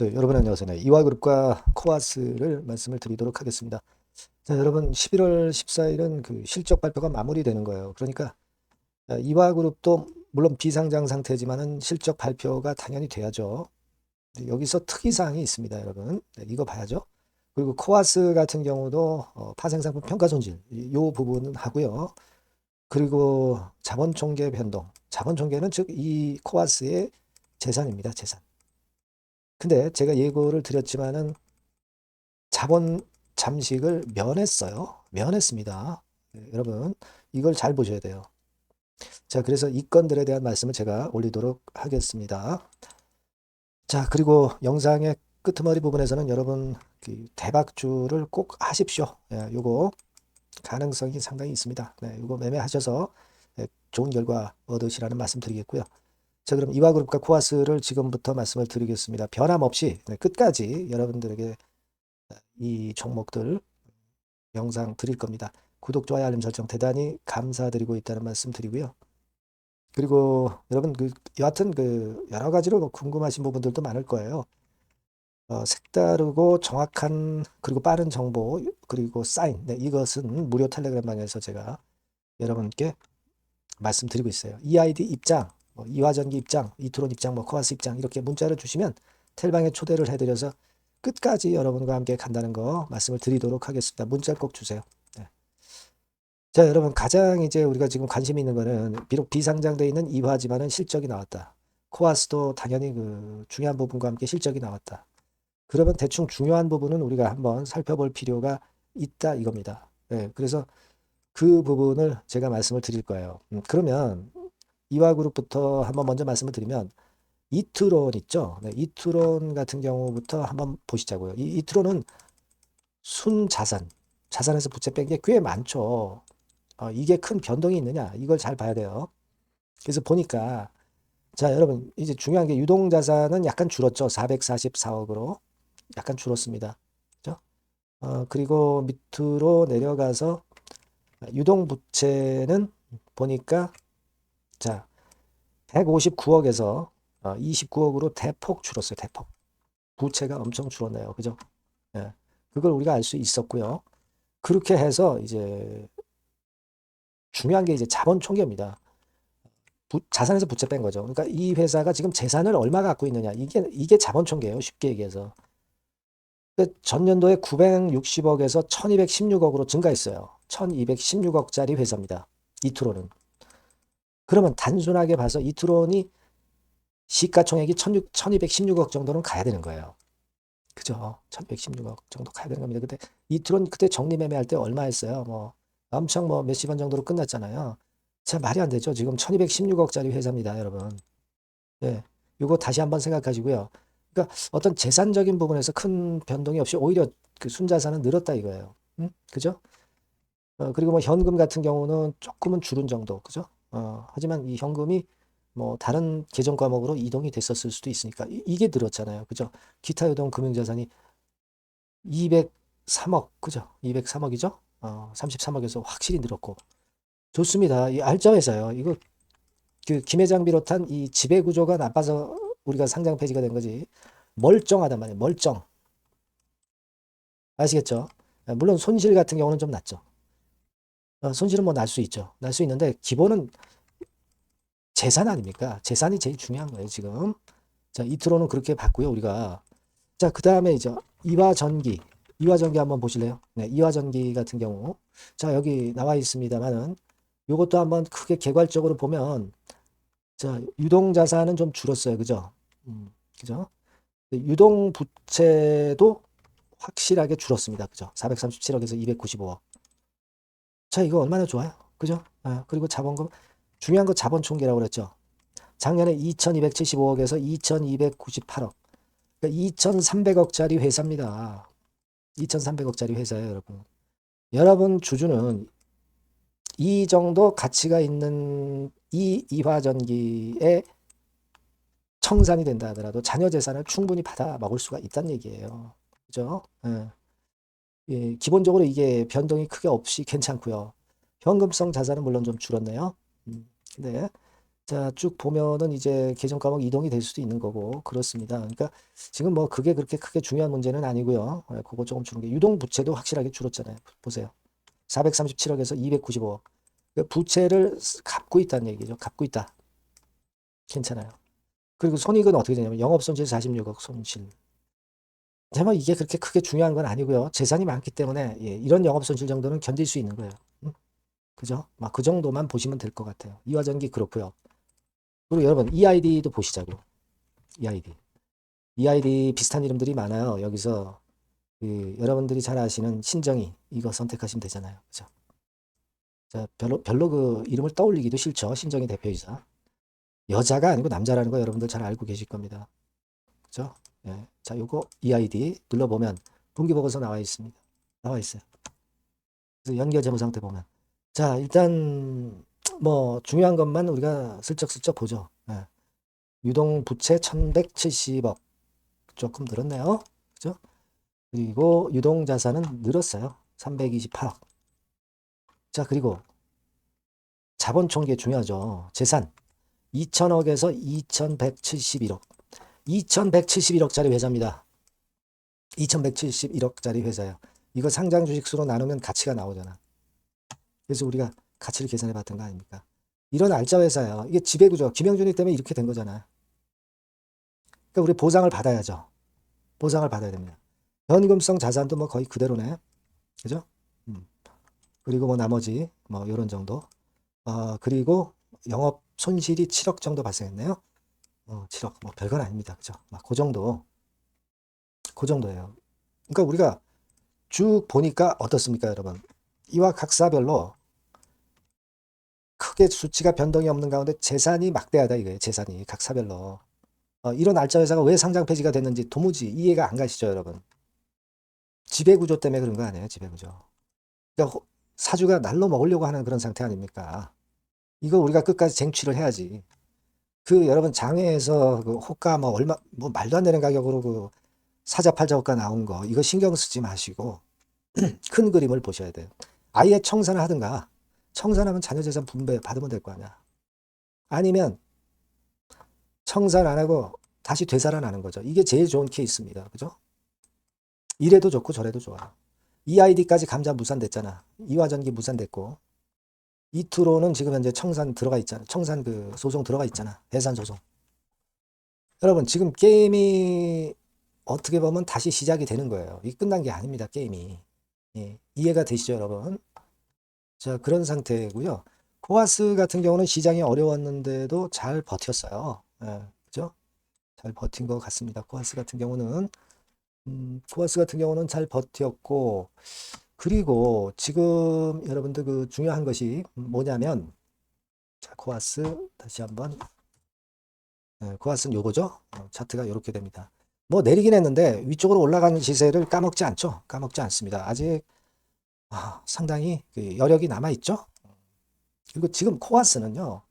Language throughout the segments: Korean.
네, 여러분 안녕하세요. 이화그룹과 코아스를 말씀을 드리도록 하겠습니다. 자, 여러분 11월 14일은 그 실적 발표가 마무리되는 거예요. 그러니까 이화그룹도 물론 비상장 상태지만은 실적 발표가 당연히 돼야죠. 네, 여기서 특이사항이 있습니다, 여러분. 네, 이거 봐야죠. 그리고 코아스 같은 경우도 파생상품 평가 손실 이 부분은 하고요. 그리고 자본총계 변동. 자본총계는 즉 이 코아스의 재산입니다, 재산. 근데 제가 예고를 드렸지만은 자본 잠식을 면했어요. 면했습니다. 네, 여러분 이걸 잘 보셔야 돼요. 자, 그래서 이 건들에 대한 말씀을 제가 올리도록 하겠습니다. 자, 그리고 영상의 끄트머리 부분에서는 여러분 그 대박주를 꼭 하십시오. 예, 요거 가능성이 상당히 있습니다. 네, 요거 매매하셔서 좋은 결과 얻으시라는 말씀 드리겠고요. 자, 그럼 이화그룹과 코아스를 지금부터 말씀을 드리겠습니다. 변함없이 끝까지 여러분들에게 이 종목들 영상 드릴 겁니다. 구독, 좋아요, 알림 설정 대단히 감사드리고 있다는 말씀 드리고요. 그리고 여러분 여하튼 여러 가지로 궁금하신 부분들도 많을 거예요. 색다르고 정확한 그리고 빠른 정보 그리고 사인 이것은 무료 텔레그램 방에서 제가 여러분께 말씀드리고 있어요. EID 입장, 이화전기 입장, 이트론 입장, 코아스 입장 이렇게 문자를 주시면 텔방에 초대를 해드려서 끝까지 여러분과 함께 간다는 거 말씀을 드리도록 하겠습니다. 문자 꼭 주세요. 네. 자, 여러분 가장 이제 우리가 지금 관심 있는 거는 비록 비상장돼 있는 이화지만은 실적이 나왔다. 코아스도 당연히 그 중요한 부분과 함께 실적이 나왔다. 그러면 대충 중요한 부분은 우리가 한번 살펴볼 필요가 있다 이겁니다. 네, 그래서 그 부분을 제가 말씀을 드릴 거예요. 그러면 이화그룹부터 한번 먼저 말씀을 드리면 이트론 있죠. 네, 이트론 같은 경우부터 한번 보시자고요. 이 이트론은 순자산, 자산에서 부채 뺀 게 꽤 많죠. 이게 큰 변동이 있느냐 이걸 잘 봐야 돼요. 그래서 보니까 자, 여러분 이제 중요한 게 유동자산은 약간 줄었죠. 444억으로 약간 줄었습니다. 그죠? 그리고 밑으로 내려가서 유동부채는 보니까 자 159억에서 29억으로 대폭 줄었어요. 대폭. 부채가 엄청 줄었네요. 그죠? 예. 그걸 우리가 알 수 있었고요. 그렇게 해서 이제 중요한 게 이제 자본 총계입니다. 자산에서 부채 뺀 거죠. 그러니까 이 회사가 지금 재산을 얼마 갖고 있느냐. 이게 자본 총계예요. 쉽게 얘기해서. 전년도에 960억에서 1216억으로 증가했어요. 1216억짜리 회사입니다. 이트론은. 그러면 단순하게 봐서 이트론이 시가총액이 1216억 정도는 가야 되는 거예요. 그죠? 1216억 정도 가야 되는 겁니다. 근데 이트론 그때 정리매매할 때 얼마 했어요? 뭐 엄청 뭐 몇십 원 정도로 끝났잖아요. 참 말이 안 되죠. 지금 1216억짜리 회사입니다, 여러분. 예. 이거 다시 한번 생각하시고요. 그러니까 어떤 재산적인 부분에서 큰 변동이 없이 오히려 그 순자산은 늘었다 이거예요. 그죠? 그리고 뭐 현금 같은 경우는 조금은 줄은 정도. 그죠? 하지만 이 현금이 뭐 다른 계정 과목으로 이동이 됐었을 수도 있으니까 이게 늘었잖아요. 그죠? 기타 유동 금융자산이 203억. 그죠? 203억이죠? 33억에서 확실히 늘었고. 좋습니다. 이 알짜 회사요. 이거 김 회장 비롯한 이 지배 구조가 나빠서 우리가 상장 폐지가 된 거지. 멀쩡하단 말이에요. 멀쩡. 아시겠죠? 물론 손실 같은 경우는 좀 났죠. 손실은 뭐 날 수 있죠. 날 수 있는데 기본은 재산 아닙니까? 재산이 제일 중요한 거예요, 지금. 자, 이트로는 그렇게 봤고요, 우리가. 자, 그 다음에 이제 이화전기. 이화전기 한번 보실래요? 네, 이화전기 같은 경우. 자, 여기 나와 있습니다만은 요것도 한번 크게 개괄적으로 보면 자, 유동자산은 좀 줄었어요. 그죠? 그죠? 유동 부채도 확실하게 줄었습니다. 그죠? 437억에서 295억. 자, 이거 얼마나 좋아요? 그죠? 그리고 자본금, 중요한 거 자본 총계라고 그랬죠. 작년에 2275억에서 2298억. 그러니까 2300억짜리 회사입니다. 2300억짜리 회사예요, 여러분. 여러분 주주는 이 정도 가치가 있는 이 이화전기에 청산이 된다 하더라도 자녀 재산을 충분히 받아 먹을 수가 있다는 얘기예요. 그죠? 예. 예, 기본적으로 이게 변동이 크게 없이 괜찮고요. 현금성 자산은 물론 좀 줄었네요. 근데 자, 쭉 보면은 이제 계정 과목 이동이 될 수도 있는 거고 그렇습니다. 그러니까 지금 뭐 그게 그렇게 크게 중요한 문제는 아니고요. 그거 조금 줄은 게 유동 부채도 확실하게 줄었잖아요. 보세요. 437억에서 295억. 부채를 갚고 있다는 얘기죠. 갚고 있다. 괜찮아요. 그리고 손익은 어떻게 되냐면 영업손실 46억 손실. 정말 이게 그렇게 크게 중요한 건 아니고요. 재산이 많기 때문에 예, 이런 영업손실 정도는 견딜 수 있는 거예요. 그죠? 막 그 정도만 보시면 될 것 같아요. 이화전기 그렇고요. 그리고 여러분 EID도 보시자고. EID. EID 비슷한 이름들이 많아요. 여기서 그 여러분들이 잘 아시는 신정희 이거 선택하시면 되잖아요. 그죠? 자, 별로 그 이름을 떠올리기도 싫죠. 신정희 대표이사. 여자가 아니고 남자라는 거 여러분들 잘 알고 계실 겁니다. 그죠? 예. 자, 요거 EID 눌러보면 분기보고서 나와 있습니다. 나와 있어요. 그래서 연결 재무 상태 보면. 자, 일단 뭐 중요한 것만 우리가 슬쩍슬쩍 보죠. 예. 유동 부채 1170억 조금 늘었네요. 그죠? 그리고 유동 자산은 늘었어요. 328억. 자, 그리고 자본 총계 중요하죠. 재산 2000억에서 2171억. 2171억짜리 회사입니다. 2171억짜리 회사예요. 이거 상장 주식수로 나누면 가치가 나오잖아. 그래서 우리가 가치를 계산해 봤던 거 아닙니까? 이런 알짜 회사예요. 이게 지배구조. 김영준이 때문에 이렇게 된 거잖아요. 그러니까 우리 보상을 받아야죠. 보상을 받아야 됩니다. 현금성 자산도 뭐 거의 그대로네. 그죠? 그리고 뭐 나머지 뭐 이런 정도. 그리고 영업 손실이 7억 정도 발생했네요. 7억 뭐 별건 아닙니다. 그죠? 막 그 정도. 그 정도예요. 그러니까 우리가 쭉 보니까 어떻습니까, 여러분? 이와 각사별로 크게 수치가 변동이 없는 가운데 재산이 막대하다 이거예요. 재산이 각 사별로. 이런 알짜 회사가 왜 상장 폐지가 됐는지 도무지 이해가 안 가시죠, 여러분? 지배구조 때문에 그런 거 아니에요, 지배구조. 그러니까 사주가 날로 먹으려고 하는 그런 상태 아닙니까? 이거 우리가 끝까지 쟁취를 해야지. 그 여러분 장외에서 그 호가 뭐 얼마 뭐 말도 안 되는 가격으로 그 사자 팔자 호가 나온 거 이거 신경 쓰지 마시고 큰 그림을 보셔야 돼요. 아예 청산을 하든가 청산하면 자녀재산 분배 받으면 될 거 아니야. 아니면 청산 안 하고 다시 되살아나는 거죠. 이게 제일 좋은 케이스입니다. 그죠? 이래도 좋고 저래도 좋아. EID까지 감자 무산됐잖아. 이화전기 무산됐고 이투로는 지금 현재 청산 들어가 있잖아. 청산 그 소송 들어가 있잖아. 해산 소송. 여러분 지금 게임이 어떻게 보면 다시 시작이 되는 거예요. 이 끝난 게 아닙니다. 게임이. 예, 이해가 되시죠, 여러분? 자, 그런 상태고요. 코아스 같은 경우는 시장이 어려웠는데도 잘 버텼어요. 예, 그죠? 잘 버틴 것 같습니다. 코아스 같은 경우는 잘 버텼고, 그리고 지금 여러분들 그 중요한 것이 뭐냐면, 자, 코아스 다시 한번, 코아스는 요거죠? 차트가 이렇게 됩니다. 뭐 내리긴 했는데 위쪽으로 올라가는 시세를 까먹지 않죠? 까먹지 않습니다. 아직 상당히 그 여력이 남아 있죠? 그리고 지금 코아스는요.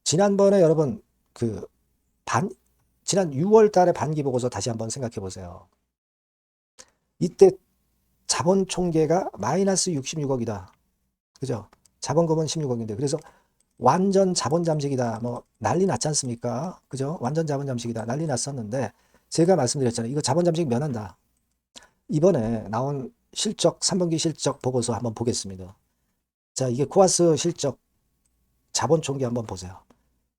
지난번에 여러분 그 지난 6월 달에 반기 보고서 다시 한번 생각해 보세요. 이때 자본 총계가 마이너스 66억이다. 그죠? 자본금은 16억인데 그래서 완전 자본 잠식이다. 뭐 난리 났지 않습니까? 그죠? 완전 자본 잠식이다. 난리 났었는데 제가 말씀드렸잖아요. 이거 자본 잠식 면한다. 이번에 나온 실적 3분기 실적 보고서 한번 보겠습니다. 자, 이게 코아스 실적 자본 총계 한번 보세요.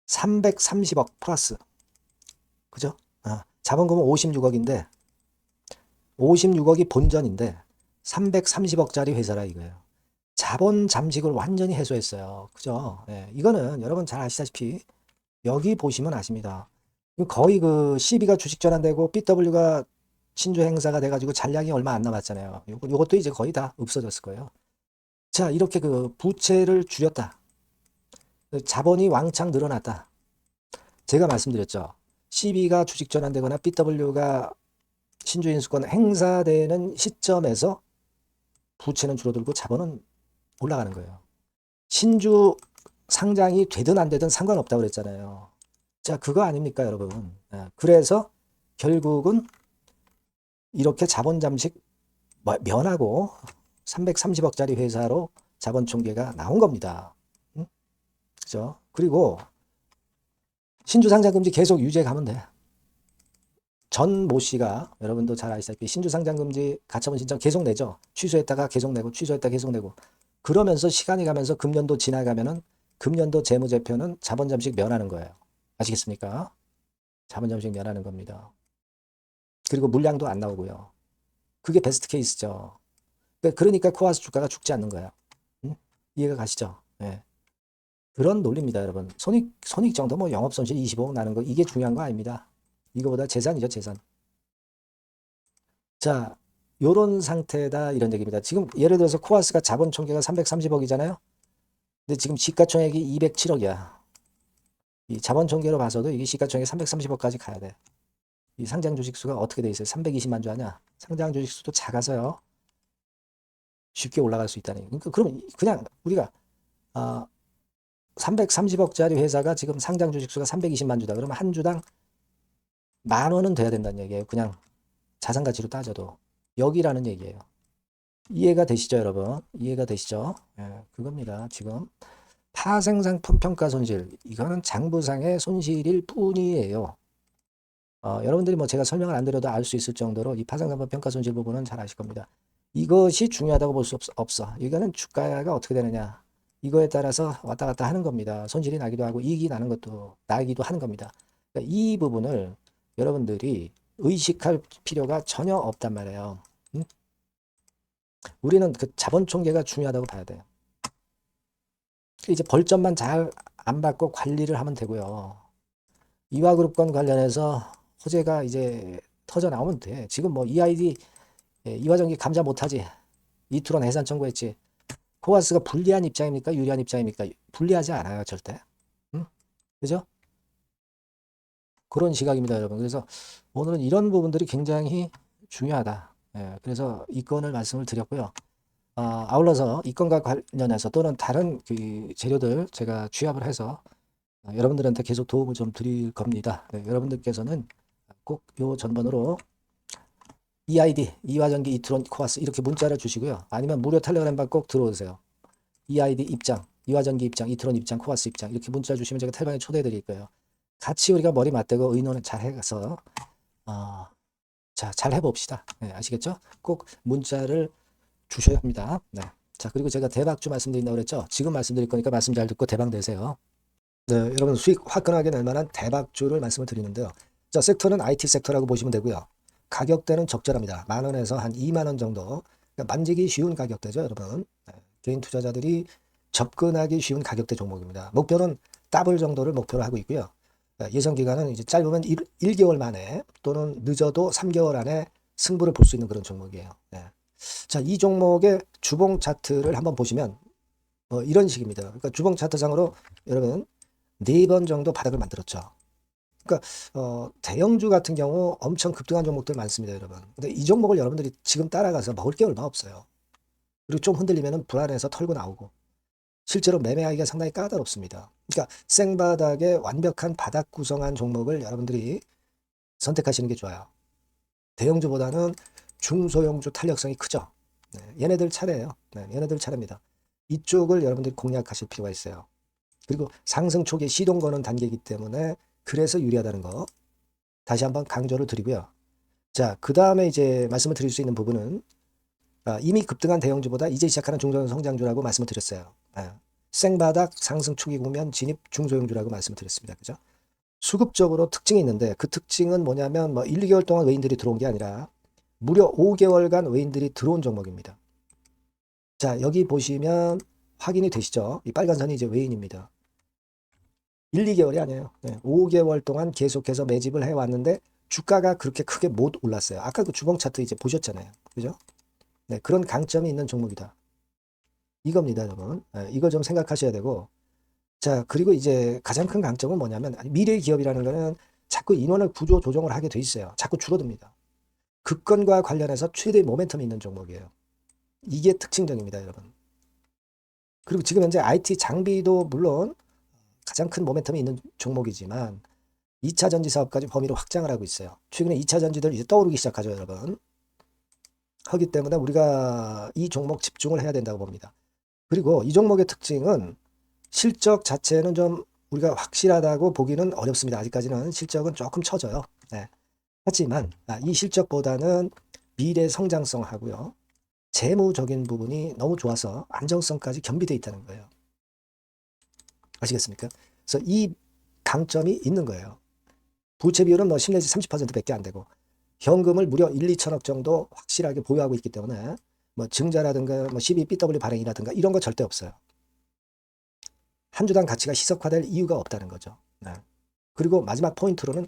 330억 플러스. 그죠? 자본금은 56억인데 56억이 본전인데 330억짜리 회사라 이거예요. 자본 잠식을 완전히 해소했어요. 그죠? 예, 이거는 여러분 잘 아시다시피 여기 보시면 아십니다. 거의 그 CB가 주식 전환되고 BW가 신주 행사가 돼가지고 잔량이 얼마 안 남았잖아요. 요것도 이제 거의 다 없어졌을 거예요. 자, 이렇게 그 부채를 줄였다. 자본이 왕창 늘어났다. 제가 말씀드렸죠. CB가 주식 전환되거나 BW가 신주인수권 행사되는 시점에서 부채는 줄어들고 자본은 올라가는 거예요. 신주 상장이 되든 안 되든 상관없다고 그랬잖아요. 자, 그거 아닙니까, 여러분? 그래서 결국은 이렇게 자본 잠식 면하고 330억짜리 회사로 자본 총계가 나온 겁니다. 그죠? 그리고 신주 상장 금지 계속 유지해 가면 돼. 전 모 씨가 여러분도 잘 아시다시피 신주 상장 금지 가처분 신청 계속 내죠. 취소했다가 계속 내고 취소했다가 계속 내고 그러면서 시간이 가면서 금년도 지나가면은 금년도 재무제표는 자본 잠식 면하는 거예요. 아시겠습니까? 자본 잠식 면하는 겁니다. 그리고 물량도 안 나오고요. 그게 베스트 케이스죠. 그러니까 코아스 주가가 죽지 않는 거예요. 응? 이해가 가시죠? 예. 그런 논리입니다, 여러분. 손익 정도 뭐 영업 손실 25억 나는 거 이게 중요한 거 아닙니다. 이거보다 재산이죠, 재산. 자, 요런 상태다 이런 얘기입니다. 지금 예를 들어서 코아스가 자본 총계가 330억이잖아요. 근데 지금 시가총액이 207억이야. 이 자본 총계로 봐서도 이게 시가총액 330억까지 가야 돼. 이 상장 주식 수가 어떻게 돼 있어요? 320만 주 하냐? 상장 주식 수도 작아서요. 쉽게 올라갈 수 있다는. 그러니까 그럼 그냥 우리가 330억짜리 회사가 지금 상장 주식 수가 320만 주다. 그러면 한 주당 10,000원은 돼야 된다는 얘기예요. 그냥 자산 가치로 따져도 여기라는 얘기예요. 이해가 되시죠, 여러분? 이해가 되시죠? 예, 그겁니다. 지금 파생상품 평가 손실 이거는 장부상의 손실일 뿐이에요. 여러분들이 뭐 제가 설명을 안 드려도 알 수 있을 정도로 이 파생상품 평가 손실 부분은 잘 아실 겁니다. 이것이 중요하다고 볼 수 없어. 이거는 주가가 어떻게 되느냐 이거에 따라서 왔다 갔다 하는 겁니다. 손실이 나기도 하고 이익이 나는 것도 나기도 하는 겁니다. 그러니까 이 부분을 여러분들이 의식할 필요가 전혀 없단 말이에요. 응? 우리는 그 자본 총계가 중요하다고 봐야 돼요. 이제 벌점만 잘 안 받고 관리를 하면 되고요. 이화그룹 건 관련해서 호재가 이제 터져 나오면 돼. 지금 뭐 EID 이화전기 감자 못하지. 이투론 해산 청구했지. 코아스가 불리한 입장입니까? 유리한 입장입니까? 불리하지 않아요, 절대. 응? 그죠? 그런 시각입니다, 여러분. 그래서 오늘은 이런 부분들이 굉장히 중요하다. 예, 그래서 이 건을 말씀을 드렸고요. 아울러서 이 건과 관련해서 또는 다른 그 재료들 제가 취합을 해서 여러분들한테 계속 도움을 좀 드릴 겁니다. 네, 여러분들께서는 꼭 요 전번으로 EID, 이화전기 이트론 코아스 이렇게 문자를 주시고요. 아니면 무료 텔레그램방 꼭 들어오세요. EID 입장, 이화전기 입장, 이트론 입장, 코아스 입장 이렇게 문자 주시면 제가 텔방에 초대해 드릴 거예요. 같이 우리가 머리 맞대고 의논을 잘 해서 자, 잘 해봅시다. 네, 아시겠죠? 꼭 문자를 주셔야 합니다. 네. 자, 그리고 제가 대박주 말씀드린다고 그랬죠? 지금 말씀드릴 거니까 말씀 잘 듣고 대박 내세요. 네, 여러분 수익 화끈하게 낼 만한 대박주를 말씀을 드리는데요. 자, 섹터는 IT 섹터라고 보시면 되고요. 가격대는 적절합니다. 10,000원에서 한 20,000원 정도. 그러니까 만지기 쉬운 가격대죠, 여러분. 네, 개인 투자자들이 접근하기 쉬운 가격대 종목입니다. 목표는 더블 정도를 목표로 하고 있고요. 예상 기간은 이제 짧으면 1개월 만에 또는 늦어도 3개월 안에 승부를 볼 수 있는 그런 종목이에요. 네. 자, 이 종목의 주봉 차트를 한번 보시면 이런 식입니다. 그러니까 주봉 차트상으로 여러분 4번 정도 바닥을 만들었죠. 그러니까 대형주 같은 경우 엄청 급등한 종목들 많습니다, 여러분. 근데 이 종목을 여러분들이 지금 따라가서 먹을 게 얼마 없어요. 그리고 좀 흔들리면 불안해서 털고 나오고 실제로 매매하기가 상당히 까다롭습니다. 그러니까 생바닥에 완벽한 바닥 구성한 종목을 여러분들이 선택하시는 게 좋아요. 대형주보다는 중소형주 탄력성이 크죠. 네, 얘네들 차례예요. 네, 얘네들 차례입니다. 이쪽을 여러분들이 공략하실 필요가 있어요. 그리고 상승 초기에 시동 거는 단계이기 때문에 그래서 유리하다는 거 다시 한번 강조를 드리고요. 자, 그 다음에 이제 말씀을 드릴 수 있는 부분은 이미 급등한 대형주보다 이제 시작하는 중소형 성장주라고 말씀을 드렸어요. 생바닥 상승 초기 국면 진입 중소형주라고 말씀을 드렸습니다. 그죠? 수급적으로 특징이 있는데 그 특징은 뭐냐면 뭐 1, 2개월 동안 외인들이 들어온 게 아니라 무려 5개월간 외인들이 들어온 종목입니다. 자, 여기 보시면 확인이 되시죠? 이 빨간 선이 이제 외인입니다. 1, 2개월이 아니에요. 네, 5개월 동안 계속해서 매집을 해왔는데 주가가 그렇게 크게 못 올랐어요. 아까 그 주봉 차트 이제 보셨잖아요. 그죠? 네, 그런 강점이 있는 종목이다. 이겁니다, 여러분. 네, 이거 좀 생각하셔야 되고. 자, 그리고 이제 가장 큰 강점은 뭐냐면 미래 기업이라는 거는 자꾸 인원을 구조 조정을 하게 돼 있어요. 자꾸 줄어듭니다. 급건과 관련해서 최대 모멘텀이 있는 종목이에요. 이게 특징적입니다, 여러분. 그리고 지금 현재 IT 장비도 물론 가장 큰 모멘텀이 있는 종목이지만 2차 전지 사업까지 범위를 확장을 하고 있어요. 최근에 2차 전지들 이제 떠오르기 시작하죠, 여러분. 하기 때문에 우리가 이 종목 집중을 해야 된다고 봅니다. 그리고 이 종목의 특징은 실적 자체는 좀 우리가 확실하다고 보기는 어렵습니다. 아직까지는 실적은 조금 처져요. 네. 하지만 이 실적보다는 미래 성장성하고요. 재무적인 부분이 너무 좋아서 안정성까지 겸비되어 있다는 거예요. 아시겠습니까? 그래서 이 강점이 있는 거예요. 부채 비율은 뭐 10 내지 30%밖에 안 되고 현금을 무려 1, 2천억 정도 확실하게 보유하고 있기 때문에 뭐 증자라든가 뭐 12BW 발행이라든가 이런 거 절대 없어요. 한 주당 가치가 희석화될 이유가 없다는 거죠. 네. 그리고 마지막 포인트로는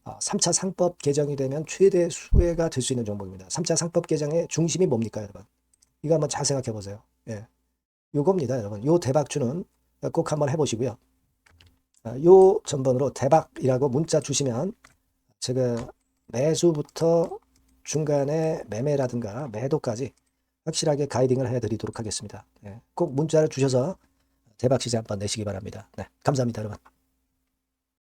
3차 상법 개정이 되면 최대 수혜가 될 수 있는 종목입니다. 3차 상법 개정의 중심이 뭡니까, 여러분? 이거 한번 잘 생각해 보세요. 예. 요겁니다, 여러분. 요 대박주는 꼭 한번 해보시고요. 요 전번으로 대박이라고 문자 주시면 제가 매수부터 중간에 매매라든가 매도까지 확실하게 가이딩을 해드리도록 하겠습니다. 꼭 문자를 주셔서 대박 시세 한번 내시기 바랍니다. 네, 감사합니다, 여러분.